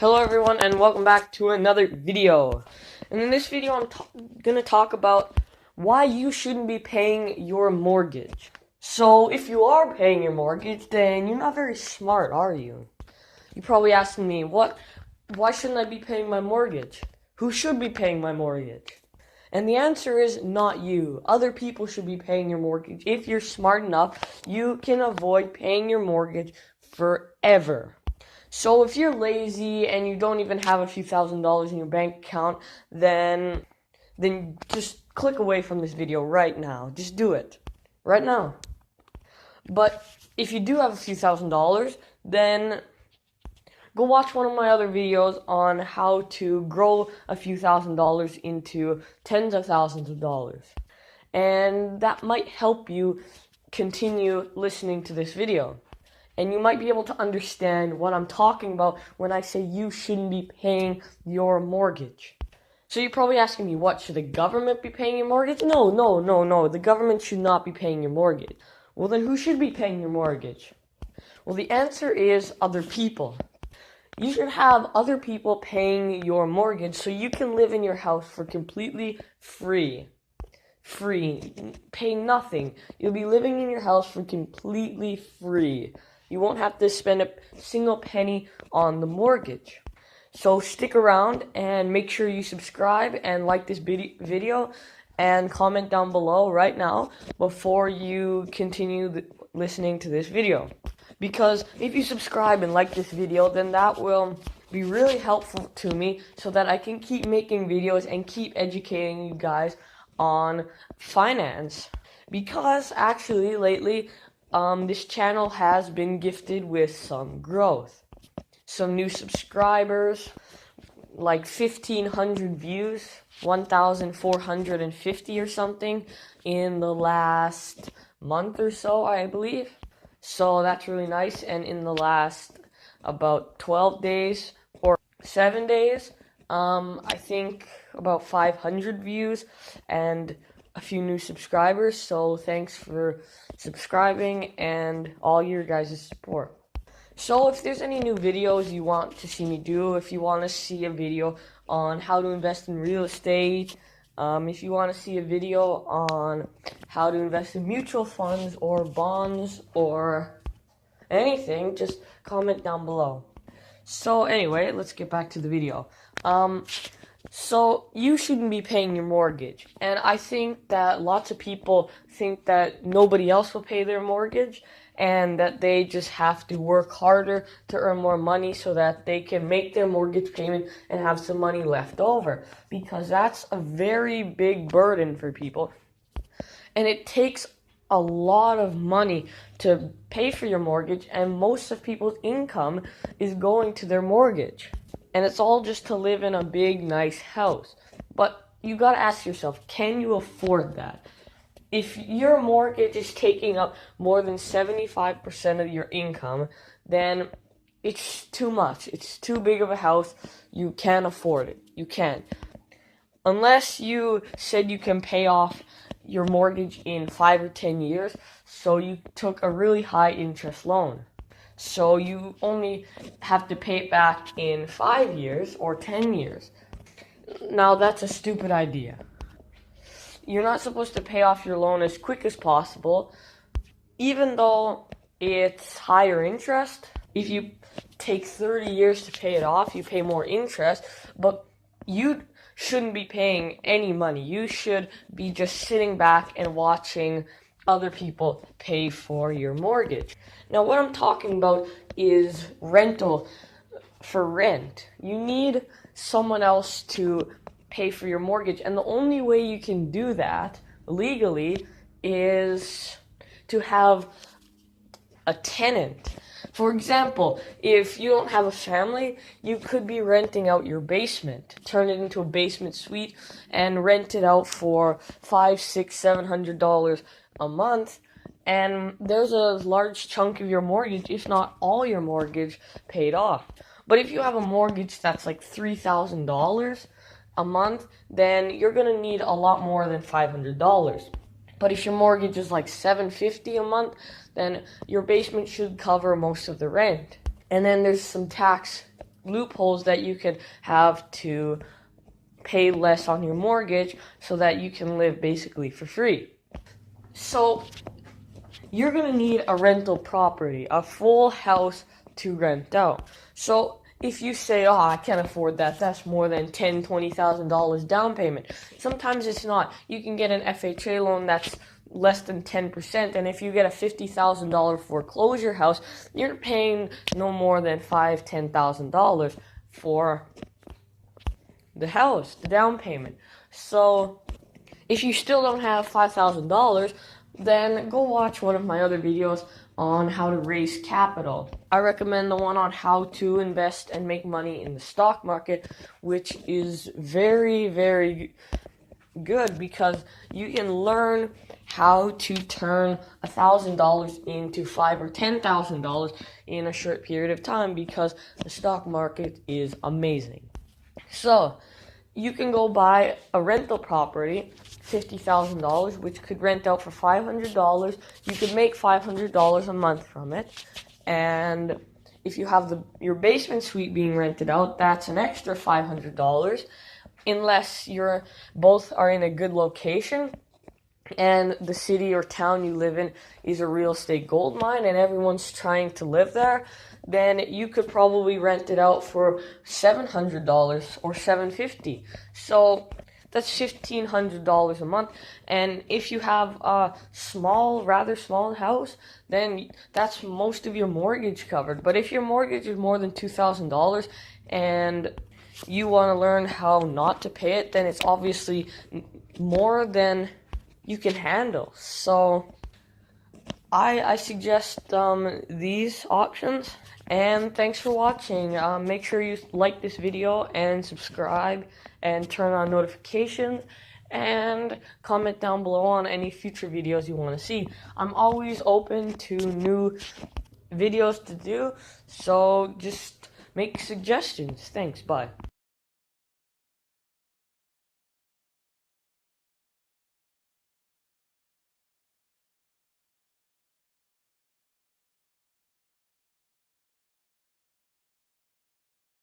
Hello everyone and welcome back to another video. And in this video I'm going to talk about why you shouldn't be paying your mortgage. So if you are paying your mortgage, then you're not very smart, are you? You're probably asking me, why shouldn't I be paying my mortgage? Who should be paying my mortgage? And the answer is not you. Other people should be paying your mortgage. If you're smart enough, you can avoid paying your mortgage forever. So if you're lazy and you don't even have a few $1,000s in your bank account, then just click away from this video right now. Just do it. Right now. But if you do have a few $1,000s, then go watch one of my other videos on how to grow a few $1,000s into tens of thousands of dollars. And that might help you continue listening to this video. And you might be able to understand what I'm talking about when I say you shouldn't be paying your mortgage. So you're probably asking me, what, should the government be paying your mortgage? No. The government should not be paying your mortgage. Well, then who should be paying your mortgage? Well, the answer is other people. You should have other people paying your mortgage so you can live in your house for completely free. Pay nothing. You'll be living in your house for completely free. You won't have to spend a single penny on the mortgage. So stick around and make sure you subscribe and like this video and comment down below right now before you continue listening to this video. Because if you subscribe and like this video, then that will be really helpful to me so that I can keep making videos and keep educating you guys on finance. Because actually lately, this channel has been gifted with some growth. Some new subscribers, like 1,500 views, 1,450 or something in the last month or so, I believe. So that's really nice. And in the last about 12 days or 7 days, I think about 500 views and a few new subscribers. So thanks for subscribing and all your guys' support. So if there's any new videos you want to see me do, if you want to see a video on how to invest in real estate, if you want to see a video on how to invest in mutual funds or bonds or anything, just comment down below. So anyway, let's get back to the video. So you shouldn't be paying your mortgage. And I think that lots of people think that nobody else will pay their mortgage and that they just have to work harder to earn more money so that they can make their mortgage payment and have some money left over. Because that's a very big burden for people. And it takes a lot of money to pay for your mortgage, and most of people's income is going to their mortgage. And it's all just to live in a big, nice house. But you gotta ask yourself, can you afford that? If your mortgage is taking up more than 75% of your income, then it's too much. It's too big of a house. You can't afford it. You can't. Unless you said you can pay off your mortgage in 5 or 10 years, so you took a really high interest loan. So you only have to pay it back in 5 years or 10 years. Now that's a stupid idea. You're not supposed to pay off your loan as quick as possible, even though it's higher interest. If you take 30 years to pay it off, you pay more interest, but you shouldn't be paying any money. You should be just sitting back and watching other people pay for your mortgage. Now, what I'm talking about is rental for rent. You need someone else to pay for your mortgage, and the only way you can do that legally is to have a tenant. For example, if you don't have a family, you could be renting out your basement, turn it into a basement suite, and rent it out for $500, $600, $700 a month, and there's a large chunk of your mortgage, if not all your mortgage, paid off. But if you have a mortgage that's like $3,000 a month, then you're gonna need a lot more than $500. But if your mortgage is like $750 a month, then your basement should cover most of the rent. And then there's some tax loopholes that you can have to pay less on your mortgage so that you can live basically for free. So you're gonna need a rental property, a full house to rent out. So if you say, oh, I can't afford that, that's more than $10,000, $20,000 down payment. Sometimes it's not. You can get an FHA loan that's less than 10%, and if you get a $50,000 foreclosure house, you're paying no more than $5,000, $10,000 for the house, the down payment. So if you still don't have $5,000, then go watch one of my other videos on how to raise capital. I recommend the one on how to invest and make money in the stock market, which is very, very good because you can learn how to turn $1,000 into $5,000 or $10,000 in a short period of time because the stock market is amazing. So you can go buy a rental property, $50,000, which could rent out for $500. You could make $500 a month from it. And if you have your basement suite being rented out, that's an extra $500, unless you're both are in a good location and the city or town you live in is a real estate gold mine and everyone's trying to live there, then you could probably rent it out for $700 or $750. So that's $1,500 a month. And if you have a rather small house, then that's most of your mortgage covered. But if your mortgage is more than $2,000 and you want to learn how not to pay it, then it's obviously more than you can handle. So I suggest these options, and thanks for watching. Make sure you like this video and subscribe and turn on notifications and comment down below on any future videos you want to see. I'm always open to new videos to do, so just make suggestions. Thanks, bye.